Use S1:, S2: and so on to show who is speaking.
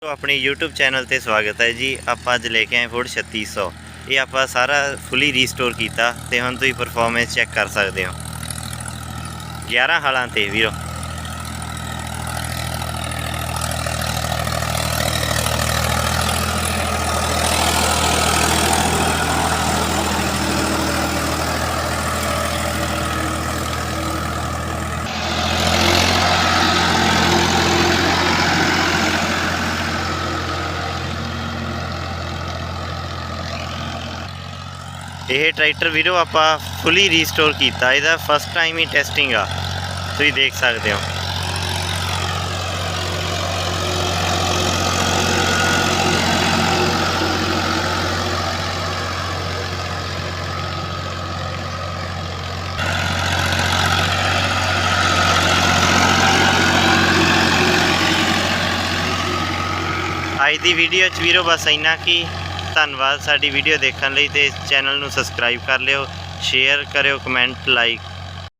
S1: अपने YouTube channel ते स्वागत है जी। आप अज लेके आए फोर्ड 3600। ये आप सारा फुली रीस्टोर किया तो हम तुम परफॉर्मेंस चैक कर सकते हो 11 हालां ते वीरो। यह ट्रैक्टर वीरो आप फुली रीस्टोर किया, इसका फस्ट टाइम ही टेस्टिंग आ, तुम देख सकते हो। आज की वीडियो वीरो बस इन्ना कि धन्यवाद साडी वीडियो देखने लई। ते चैनल नूं सबसक्राइब कर लियो, शेयर करो, कमेंट लाइक